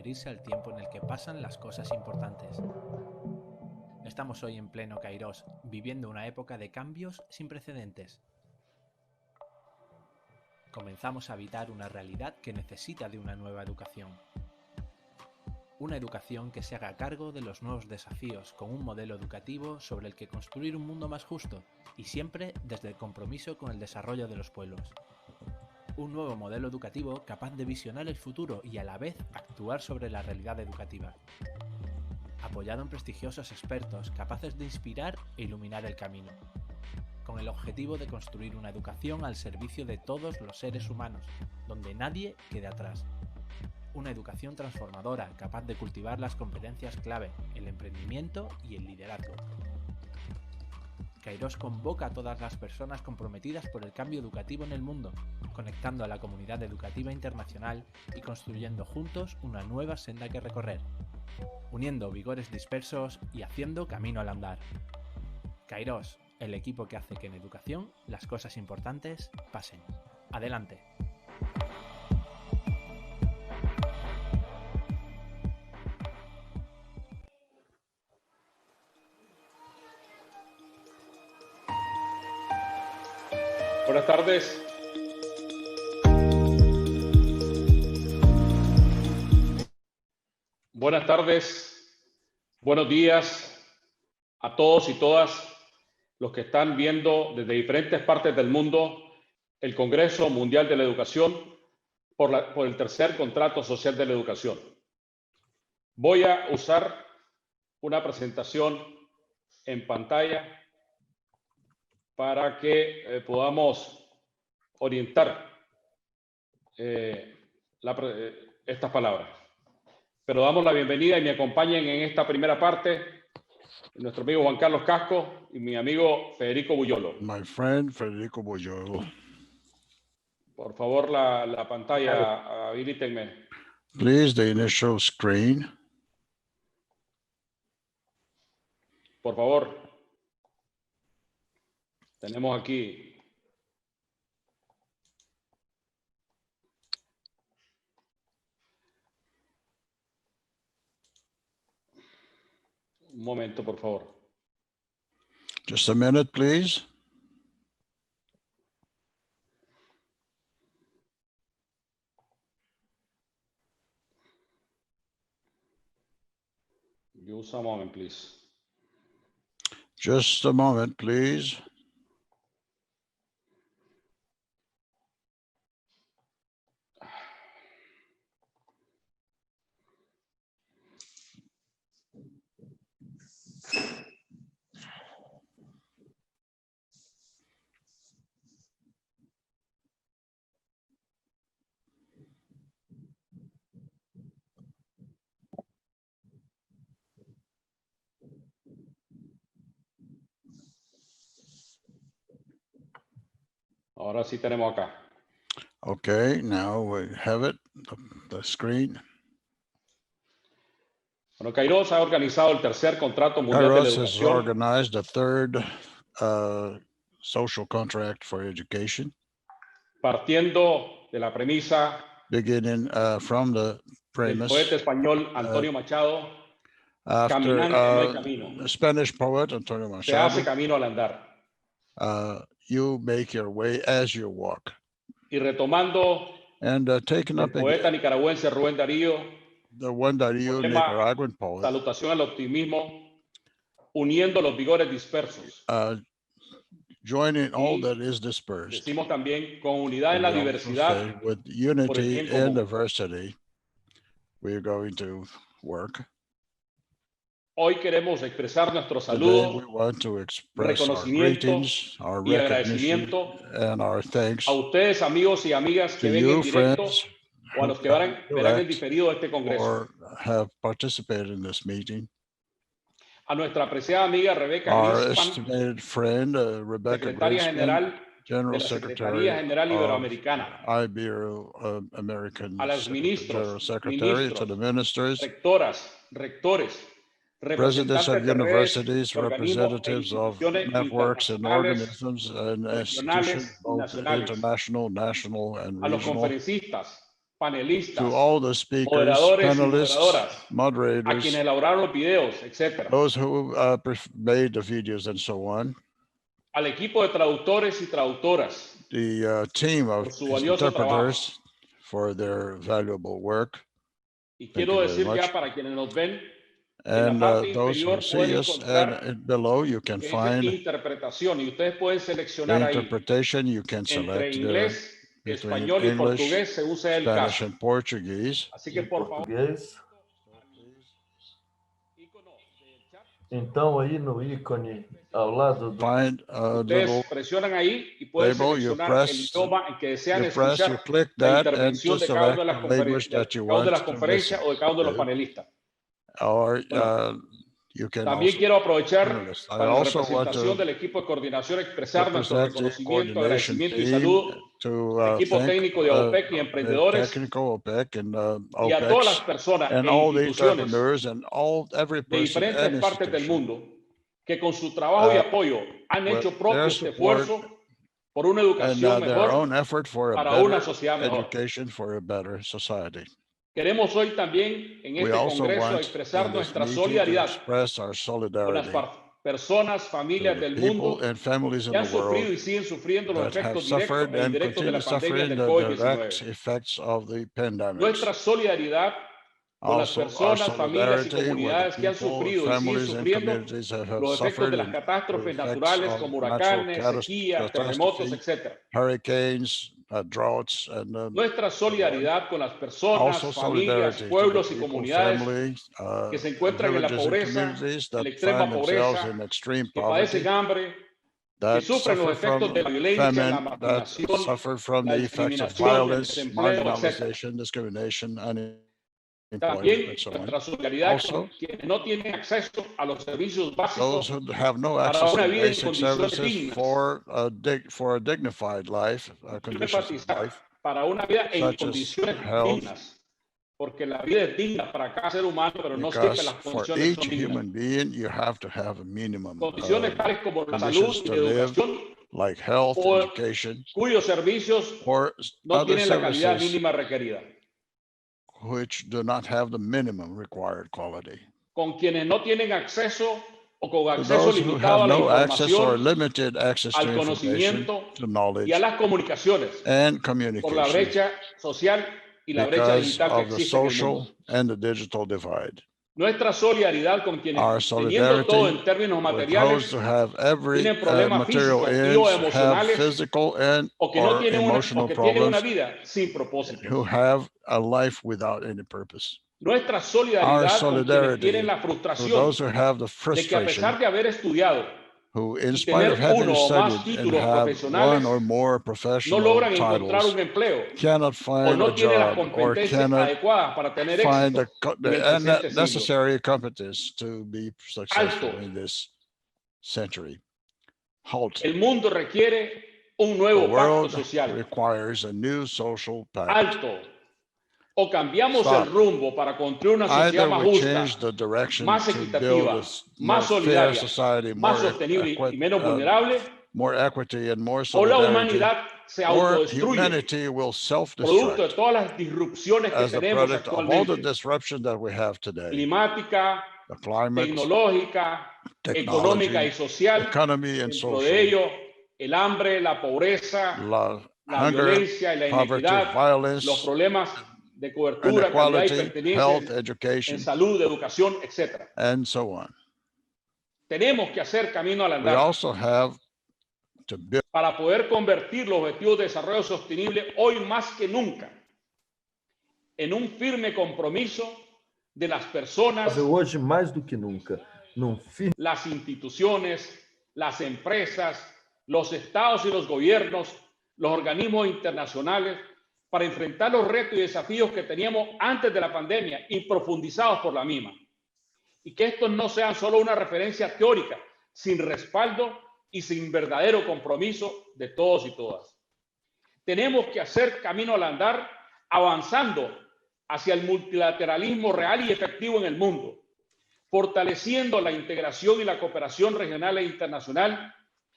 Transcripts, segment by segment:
referirse al tiempo en el que pasan las cosas importantes. Estamos hoy en pleno Kairos, viviendo una época de cambios sin precedentes. Comenzamos a habitar una realidad que necesita de una nueva educación. Una educación que se haga cargo de los nuevos desafíos con un modelo educativo sobre el que construir un mundo más justo y siempre desde el compromiso con el desarrollo de los pueblos. Un nuevo modelo educativo capaz de visionar el futuro y a la vez actuar sobre la realidad educativa. Apoyado en prestigiosos expertos capaces de inspirar e iluminar el camino, con el objetivo de construir una educación al servicio de todos los seres humanos, donde nadie quede atrás. Una educación transformadora capaz de cultivar las competencias clave, el emprendimiento y el liderazgo. Kairos convoca a todas las personas comprometidas por el cambio educativo en el mundo, conectando a la comunidad educativa internacional y construyendo juntos una nueva senda que recorrer, uniendo vigores dispersos y haciendo camino al andar. Kairos, el equipo que hace que en educación las cosas importantes pasen. Adelante. Buenas tardes. Buenas tardes, buenos días a todos y todas los que están viendo desde diferentes partes del mundo el Congreso Mundial de la Educación por el tercer contrato social de la educación. Voy a usar una presentación en pantalla para que podamos orientar estas palabras. Pero damos la bienvenida y me acompañen en esta primera parte nuestro amigo Juan Carlos Casco y mi amigo Federico Buyolo. My friend Federico Buyolo. Por favor, la pantalla, habilítenme. Please, the initial screen. Por favor. Tenemos aquí. Un momento, por favor. Just a minute, please. Just a moment, please. Just a moment, please. Ahora sí tenemos acá. Okay, now we have it, the screen. Bueno, Kairos ha organizado el tercer contrato mundial de la Kairos has educación. organized the third social contract for education. Partiendo de la premisa Beginning from the del premise poeta español Antonio Machado, after caminante no hay camino. the Spanish poet Antonio Se hace Machado, camino al andar. you make your way as you walk. Y retomando And taking el up poeta again, nicaragüense Rubén Darío, the one Darío poema Nicaraguan poet, Salutación al optimismo, uniendo los vigores dispersos. joining all that is dispersed. Decimos también con unidad en la We also diversidad, say, with unity bien común. and diversity, we're going to work. Hoy queremos expresar nuestro Today saludo, we want to express our reconocimiento greetings, our y recognition, agradecimiento and our thanks a ustedes, amigos y amigas to que ven en you, directo friends, o a who los que verán en direct diferido este congreso. or have participated in this meeting. A nuestra apreciada amiga Rebeca Our Grispan, estimated friend, Rebecca secretaria Grisman, general de General la Secretary Secretaría General of Iberoamericana, Ibero-American a los General ministros, Secretary, to the ministers, rectoras, rectores, presidents representantes of de redes, universities, organismos e representatives of instituciones networks and internacionales, organisms and regionales institutions, y both nacionales, international, national, and a los regional, conferencistas, panelistas, to all the speakers, moderadores y panelists, moderadoras, a moderators, quienes elaboraron los videos, etc. those who made the videos and so on, Al equipo de traductores y traductoras the team por of su valioso trabajo. interpreters for their valuable work. Y Thank quiero you very decir much. ya para quienes nos ven, And parte those who inferior see pueden us encontrar and below, you can que dice find interpretación y ustedes pueden the seleccionar ahí interpretation. You can entre select there inglés, between español y English, portugués según sea el Spanish, caso. and Portuguese. Así que por favor, Português. Então aí no ícone ao lado do Find a ustedes little presionan ahí y pueden label, you seleccionar el press, idioma en que desean you press, you escuchar click la that, and intervención to de cada una select de las the language conferencias, that you cada una de want las to conferencias listen o de cada uno de los to. panelistas. Or Bueno, you can También also quiero aprovechar panelists. I para la also want representación to del equipo de coordinación expresar nuestro represent the reconocimiento, coordination agradecimiento y team saludo to al equipo thank técnico de OPEC y the emprendedores technical OPEC and y a todas las OPECs personas and e all the instituciones entrepreneurs and every de person diferentes and partes del institution mundo que con su trabajo y uh, apoyo han with hecho their propio este support esfuerzo por una and educación their mejor own effort for a para better una sociedad mejor. education for a better society. Queremos hoy también en We este also Congreso want expresar in this nuestra meeting to solidaridad express our con las solidarity personas, to familias the del people mundo and families in que the han sufrido world y siguen sufriendo los that have efectos directos suffered e and indirectos de continue la pandemia suffering del the direct COVID-19. effects of the pandemic. Nuestra solidaridad con las Also, our personas, familias y solidarity with the comunidades que han people, sufrido y siguen families, and sufriendo communities that have los efectos suffered de las and the catástrofes effects naturales of como natural huracanes, sequías, terremotos, catastrophe, etc. hurricanes, droughts, and Nuestra solidaridad con las personas, also familias, solidarity to the pueblos y people, comunidades families, que se encuentran en la villages and pobreza, communities en that la extrema find themselves pobreza, in extreme que padecen poverty, hambre, que that sufren los suffer efectos de from la violencia, la famine, that marginación, suffer from la the effects of discriminación, el violence, desempleo, etc. marginalization, discrimination, unemployment, También and so on. nuestra solidaridad Also, con quienes no tienen acceso a los servicios those básicos who have no para access una to vida en basic condiciones services dignas. for a dignified life, Quiero conditions of enfatizar, life, para una vida en such as condiciones health, dignas, porque la vida es digna para cada ser humano, pero no siempre because las for condiciones each son dignas. human being, you have to have a minimum Condiciones tales como la salud conditions y to la live, educación, like health, o education, cuyos servicios or no other tienen la calidad services mínima requerida. which do not have the minimum required quality. Con quienes no tienen acceso o con To acceso those who limitado have a la no access or información, limited access to al information, conocimiento to y a knowledge, las comunicaciones and por la communication brecha social y la brecha because digital que of the existe en el social mundo. and the digital divide. Nuestra solidaridad con quienes, Our teniendo todo en solidarity términos with materiales, those who have every tienen problemas material físicos y o ends, have emocionales, physical and o que no or tienen emotional o que tienen una problems, vida sin propósito. who have a life without any purpose. Nuestra Our solidaridad con quienes solidarity tienen la to frustración those who have the de que a frustration, pesar de haber estudiado who in y spite of tener having uno o más studied and títulos have profesionales, one or more no professional logran encontrar titles, un empleo cannot o find no a tienen las job or competencias cannot adecuadas para tener find éxito en el the presente siglo. necessary competence to be successful Alto. in this century. Halt. El mundo requiere un The nuevo pacto world social. requires a new social pact. Alto. O cambiamos Stop. el rumbo para construir una sociedad Either más we justa, change the direction más to build equitativa, a más more fair solidaria, society, más more, sostenible y menos vulnerable, more equity and more o la solidarity, humanidad se or autodestruye, humanity will producto de self-destruct todas las disrupciones que as the tenemos product of all the actualmente, disruption that we have today. climática, The climate, tecnológica, technology, económica y social. economy and Dentro de social, ello, el hambre, la pobreza, la hunger, violencia y la poverty, inequidad, los violence, problemas de cobertura, calidad y inequality, pertenencia health, en education, salud, educación, etc. and so on. Tenemos que hacer camino al We andar also have to build para poder convertir los objetivos de desarrollo sostenible hoy más que nunca en un firme compromiso de las personas, hoje mais do que nunca num firme las instituciones, las empresas, los estados y los gobiernos, los organismos internacionales, para enfrentar los retos y desafíos que teníamos antes de la pandemia y profundizados por la misma. Y que estos no sean solo una referencia teórica, sin respaldo y sin verdadero compromiso de todos y todas. Tenemos que hacer camino al andar, avanzando hacia el multilateralismo real y efectivo en el mundo, fortaleciendo la integración y la cooperación regional e internacional,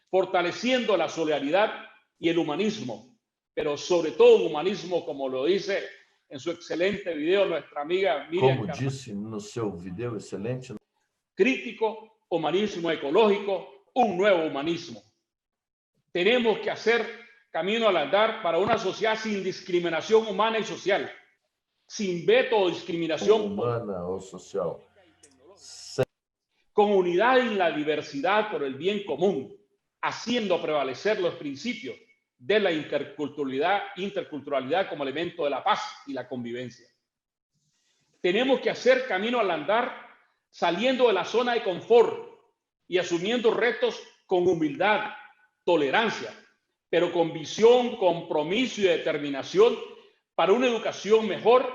fortaleciendo la solidaridad y el humanismo, pero sobre todo un humanismo, como lo dice en su excelente video nuestra amiga Miriam Como Carvajal. disse no seu video excelente, Crítico, humanismo ecológico, un nuevo humanismo. Tenemos que hacer camino al andar para una sociedad sin discriminación humana y social, sin veto o discriminación, humana ou social, con unidad en la diversidad por el bien común, haciendo prevalecer los principios de la interculturalidad como elemento de la paz y la convivencia. Tenemos que hacer camino al andar saliendo de la zona de confort y asumiendo retos con humildad, tolerancia, pero con visión, compromiso y determinación para una educación mejor,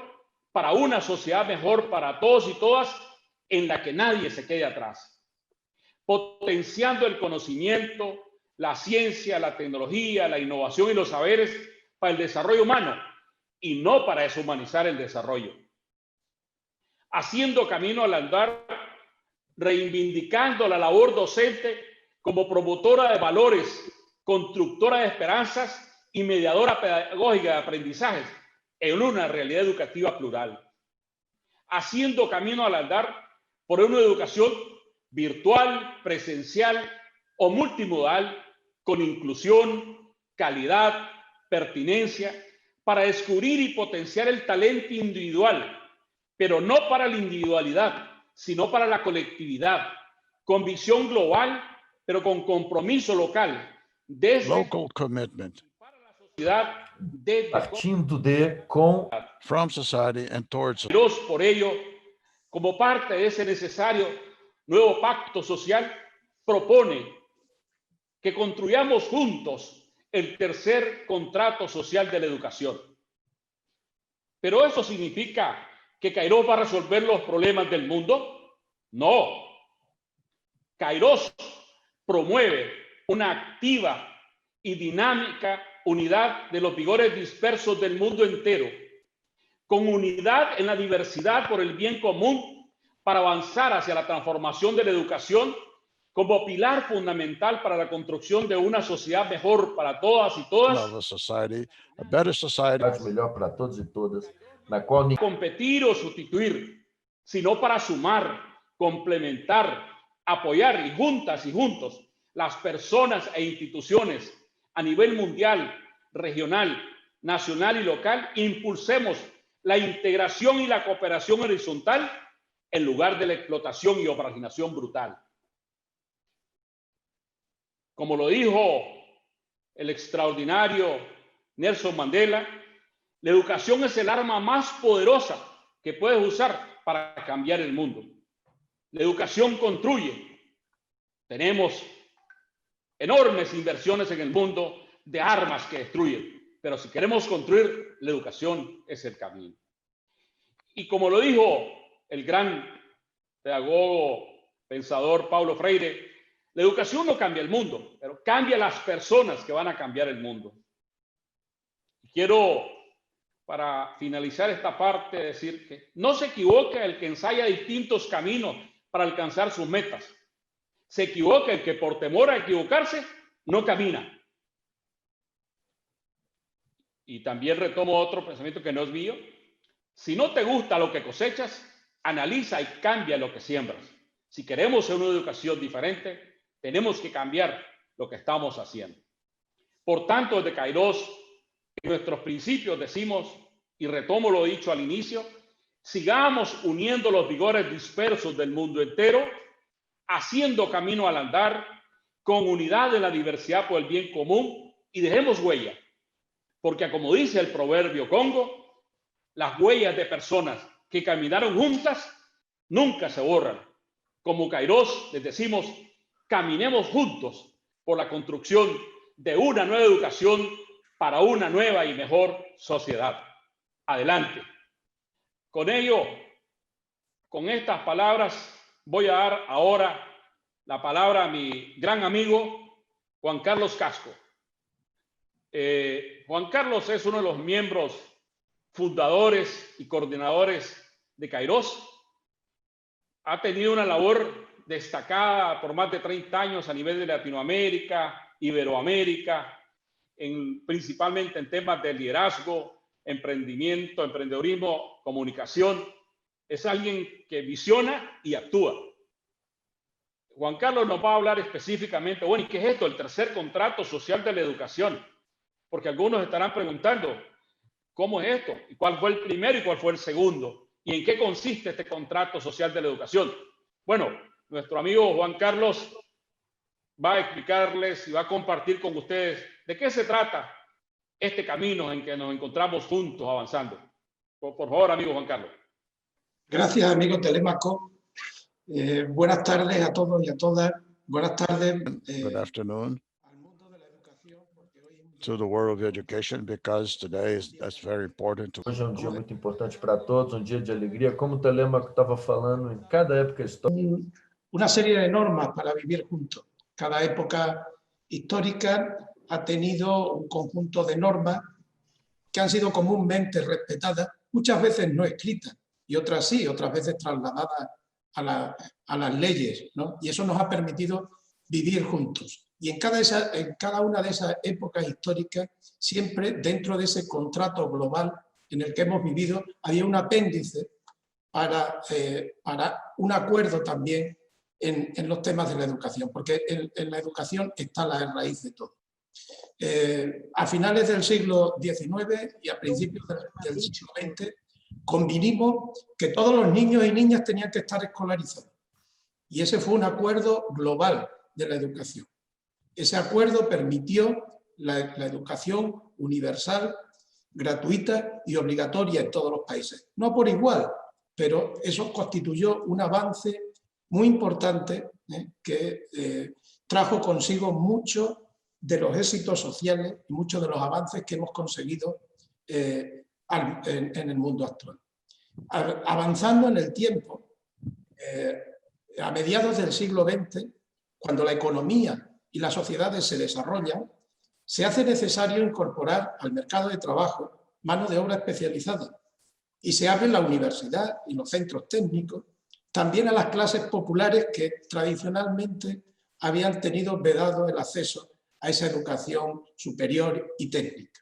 para una sociedad mejor para todos y todas, en la que nadie se quede atrás. Potenciando el conocimiento, la ciencia, la tecnología, la innovación y los saberes para el desarrollo humano y no para deshumanizar el desarrollo. Haciendo camino al andar, reivindicando la labor docente como promotora de valores, constructora de esperanzas y mediadora pedagógica de aprendizajes en una realidad educativa plural. Haciendo camino al andar por una educación virtual, presencial o multimodal, con inclusión, calidad, pertinencia, para descubrir y potenciar el talento individual, pero no para la individualidad, sino para la colectividad, con visión global, pero con compromiso local, desde Local commitment para la sociedad, desde partindo de, com, from society and towards Dios. Por ello, como parte de ese necesario nuevo pacto social, propone que construyamos juntos el tercer contrato social de la educación. ¿Pero eso significa que Kairos va a resolver los problemas del mundo? No. Kairos promueve una activa y dinámica unidad de los vigores dispersos del mundo entero, con unidad en la diversidad por el bien común para avanzar hacia la transformación de la educación como pilar fundamental para la construcción de una sociedad mejor para todas y todas. a society, a better society. melhor para todos e todas, na qual ninguém Competir o sustituir, sino para sumar, complementar, apoyar y juntas y juntos las personas e instituciones a nivel mundial, regional, nacional y local, impulsemos la integración y la cooperación horizontal en lugar de la explotación y operación brutal. Como lo dijo el extraordinario Nelson Mandela, la educación es el arma más poderosa que puedes usar para cambiar el mundo. La educación construye. Tenemos enormes inversiones en el mundo de armas que destruyen, pero si queremos construir, la educación es el camino. Y como lo dijo el gran pedagogo, pensador Paulo Freire, la educación no cambia el mundo, pero cambia las personas que van a cambiar el mundo. Quiero, para finalizar esta parte, decir que no se equivoca el que ensaya distintos caminos para alcanzar sus metas. Se equivoca el que por temor a equivocarse no camina. Y también retomo otro pensamiento que no es mío. Si no te gusta lo que cosechas, analiza y cambia lo que siembras. Si queremos una educación diferente, tenemos que cambiar lo que estamos haciendo. Por tanto, desde Kairos, en nuestros principios decimos, y retomo lo dicho al inicio, sigamos uniendo los vigores dispersos del mundo entero, haciendo camino al andar, con unidad de la diversidad por el bien común, y dejemos huella. Porque como dice el proverbio congo, las huellas de personas que caminaron juntas nunca se borran. Como Kairos les decimos, caminemos juntos por la construcción de una nueva educación para una nueva y mejor sociedad. Adelante. Con ello, con estas palabras, voy a dar ahora la palabra a mi gran amigo Juan Carlos Casco. Juan Carlos es uno de los miembros fundadores y coordinadores de Kairos. Ha tenido una labor destacada por más de 30 años a nivel de Latinoamérica, Iberoamérica, principalmente en temas de liderazgo, emprendimiento, emprendedorismo, comunicación. Es alguien que visiona y actúa. Juan Carlos nos va a hablar específicamente, bueno, ¿y qué es esto? El tercer contrato social de la educación. Porque algunos estarán preguntando, ¿cómo es esto? ¿Y cuál fue el primero y cuál fue el segundo? ¿Y en qué consiste este contrato social de la educación? Bueno, nuestro amigo Juan Carlos va a explicarles y va a compartir con ustedes de qué se trata este camino en que nos encontramos juntos avanzando. Por favor, amigo Juan Carlos. Gracias, amigo Telémaco. Buenas tardes a todos y a todas. Buenas tardes. Good afternoon to the world of education, because today that's very important to. Hoje é um dia muito importante para todos, um dia de alegria. Como o Telêmaco estava falando, em cada época histórica. Una serie de normas para vivir juntos. Cada época histórica ha tenido un conjunto de normas que han sido comúnmente respetadas, muchas veces no escritas, y otras sí, otras veces trasladadas a las leyes, ¿no? Y eso nos ha permitido vivir juntos. Y en cada una de esas épocas históricas, siempre dentro de ese contrato global en el que hemos vivido, había un apéndice para un acuerdo también en los temas de la educación, porque en la educación está la raíz de todo. A finales del siglo XIX y a principios del siglo XX, convinimos que todos los niños y niñas tenían que estar escolarizados. Y ese fue un acuerdo global de la educación. Ese acuerdo permitió la educación universal, gratuita y obligatoria en todos los países. No por igual, pero eso constituyó un avance muy importante que trajo consigo muchos de los éxitos sociales y muchos de los avances que hemos conseguido en el mundo actual. Avanzando en el tiempo, a mediados del siglo XX, cuando la economía y las sociedades se desarrollan, se hace necesario incorporar al mercado de trabajo mano de obra especializada y se abre la universidad y los centros técnicos también a las clases populares que tradicionalmente habían tenido vedado el acceso a esa educación superior y técnica.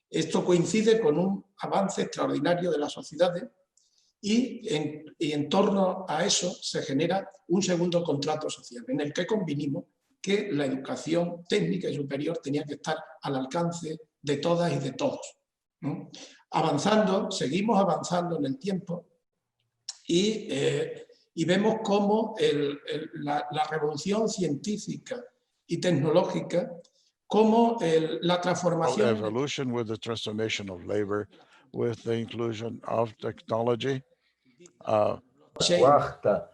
Esto coincide con un avance extraordinario de las sociedades y en torno a eso se genera un segundo contrato social en el que convinimos que la educación técnica y superior tenía que estar al alcance de todas y de todos, ¿no? Seguimos avanzando en el tiempo y vemos cómo la revolución científica y tecnológica, como la transformación... Evolution with the transformation of labor, with the inclusion of technology. Quarta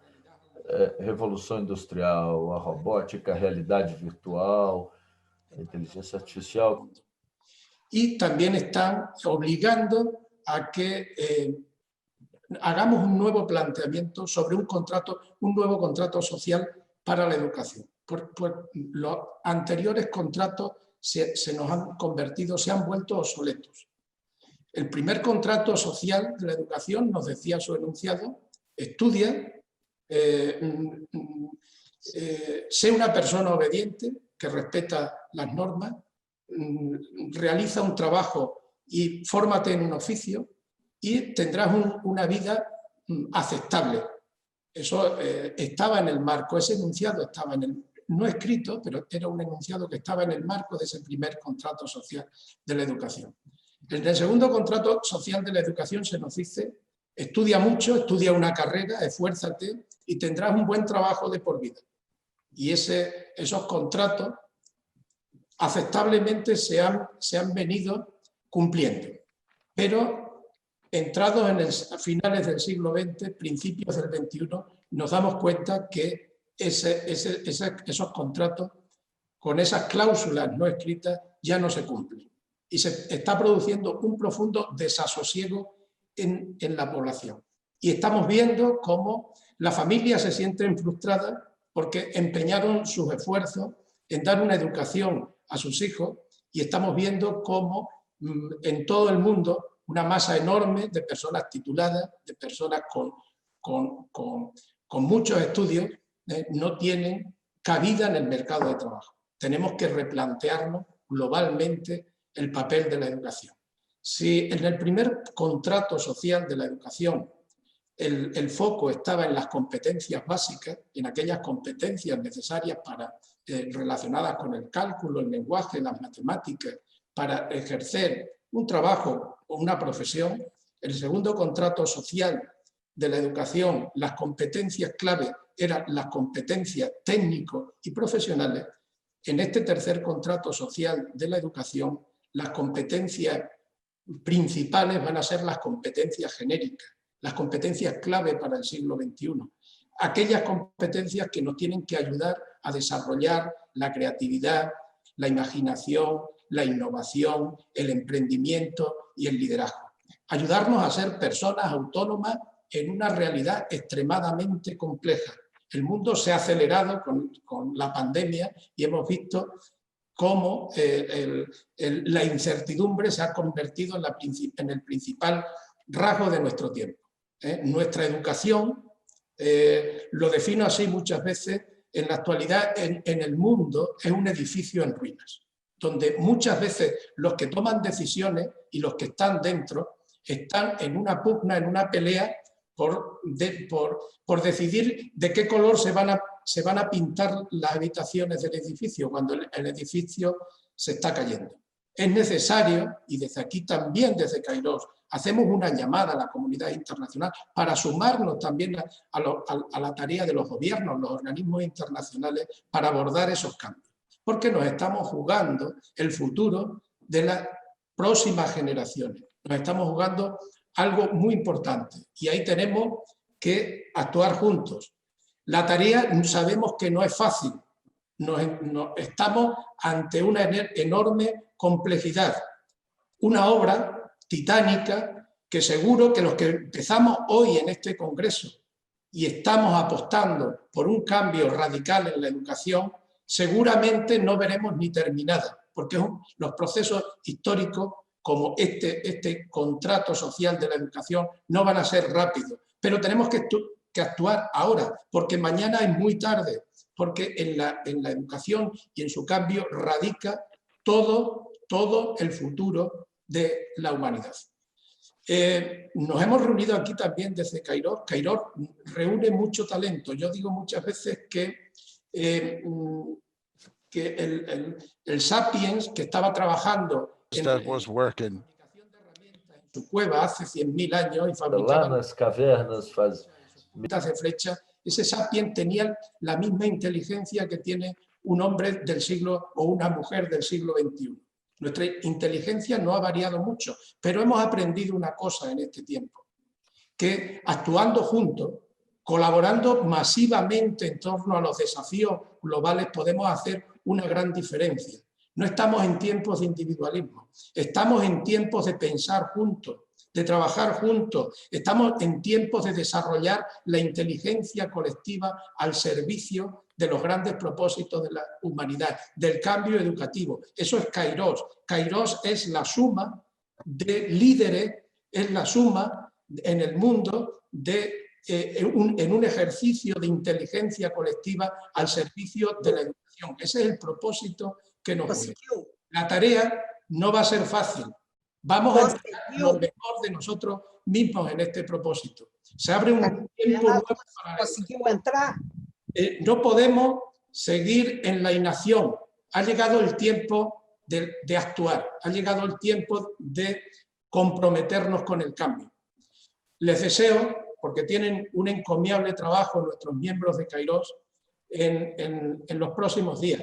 revolução industrial, a robótica, a realidade virtual, a inteligência artificial. Y también están obligando a que hagamos un nuevo planteamiento sobre un nuevo contrato social para la educación. Los anteriores contratos se nos han convertido, se han vuelto obsoletos. El primer contrato social de la educación, nos decía su enunciado, estudia, sé una persona obediente que respeta las normas, realiza un trabajo y fórmate en un oficio y tendrás una vida aceptable. Eso estaba en el marco, ese enunciado estaba no escrito, pero era un enunciado que estaba en el marco de ese primer contrato social de la educación. En el segundo contrato social de la educación se nos dice: estudia mucho, estudia una carrera, esfuérzate y tendrás un buen trabajo de por vida. Y esos contratos aceptablemente se han venido cumpliendo. Pero entrados a finales del siglo XX, principios del XXI, nos damos cuenta que esos contratos, con esas cláusulas no escritas, ya no se cumplen. Y se está produciendo un profundo desasosiego en la población. Y estamos viendo cómo las familias se sienten frustradas porque empeñaron sus esfuerzos en dar una educación a sus hijos, y estamos viendo cómo en todo el mundo una masa enorme de personas tituladas, de personas con muchos estudios, no tienen cabida en el mercado de trabajo. Tenemos que replantearnos globalmente el papel de la educación. Si en el primer contrato social de la educación el foco estaba en las competencias básicas, en aquellas competencias necesarias relacionadas con el cálculo, el lenguaje, las matemáticas, para ejercer un trabajo o una profesión, el segundo contrato social de la educación, las competencias clave eran las competencias técnicos y profesionales. En este tercer contrato social de la educación, las competencias principales van a ser las competencias genéricas, las competencias clave para el siglo XXI. Aquellas competencias que nos tienen que ayudar a desarrollar la creatividad, la imaginación, la innovación, el emprendimiento y el liderazgo. Ayudarnos a ser personas autónomas en una realidad extremadamente compleja. El mundo se ha acelerado con la pandemia y hemos visto cómo la incertidumbre se ha convertido en el principal rasgo de nuestro tiempo. Nuestra educación, lo defino así muchas veces, en la actualidad en el mundo es un edificio en ruinas, donde muchas veces los que toman decisiones y los que están dentro están en una pugna, en una pelea por decidir de qué color se van a pintar las habitaciones del edificio cuando el edificio se está cayendo. Es necesario, y desde aquí también, desde Kairos, hacemos una llamada a la comunidad internacional para sumarnos también a la tarea de los gobiernos, los organismos internacionales, para abordar esos cambios. Porque nos estamos jugando el futuro de las próximas generaciones. Nos estamos jugando algo muy importante y ahí tenemos que actuar juntos. La tarea sabemos que no es fácil. Estamos ante una enorme complejidad. Una obra titánica que seguro que los que empezamos hoy en este congreso y estamos apostando por un cambio radical en la educación, seguramente no veremos ni terminada, porque los procesos históricos como este contrato social de la educación no van a ser rápidos, pero tenemos que actuar ahora, porque mañana es muy tarde, porque en la educación y en su cambio radica todo el futuro de la humanidad. Nos hemos reunido aquí también desde Kairos. Kairos reúne mucho talento. Yo digo muchas veces que el Sapiens, que estaba trabajando en la fabricación de herramientas en su cueva hace 100.000 años y fabricaba las cavernas de flecha, ese Sapiens tenía la misma inteligencia que tiene un hombre del siglo o una mujer del siglo XXI. Nuestra inteligencia no ha variado mucho, pero hemos aprendido una cosa en este tiempo, que actuando juntos, colaborando masivamente en torno a los desafíos globales, podemos hacer una gran diferencia. No estamos en tiempos de individualismo, estamos en tiempos de pensar juntos, de trabajar juntos, estamos en tiempos de desarrollar la inteligencia colectiva al servicio de los grandes propósitos de la humanidad, del cambio educativo. Eso es Kairos. Kairos es la suma de líderes, es la suma en el mundo en un ejercicio de inteligencia colectiva al servicio de la educación. Ese es el propósito que nos une. La tarea no va a ser fácil. Vamos a hacer lo mejor de nosotros mismos en este propósito. Se abre un tiempo nuevo para no podemos seguir en la inacción. Ha llegado el tiempo de actuar. Ha llegado el tiempo de comprometernos con el cambio. Les deseo, porque tienen un encomiable trabajo nuestros miembros de Kairos en los próximos días.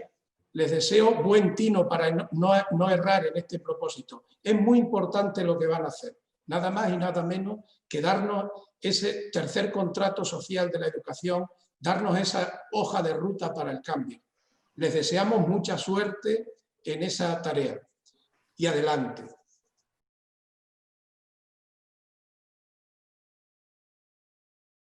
Les deseo buen tino para no errar en este propósito. Es muy importante lo que van a hacer. Nada más y nada menos que darnos ese tercer contrato social de la educación, darnos esa hoja de ruta para el cambio. Les deseamos mucha suerte en esa tarea. Y adelante.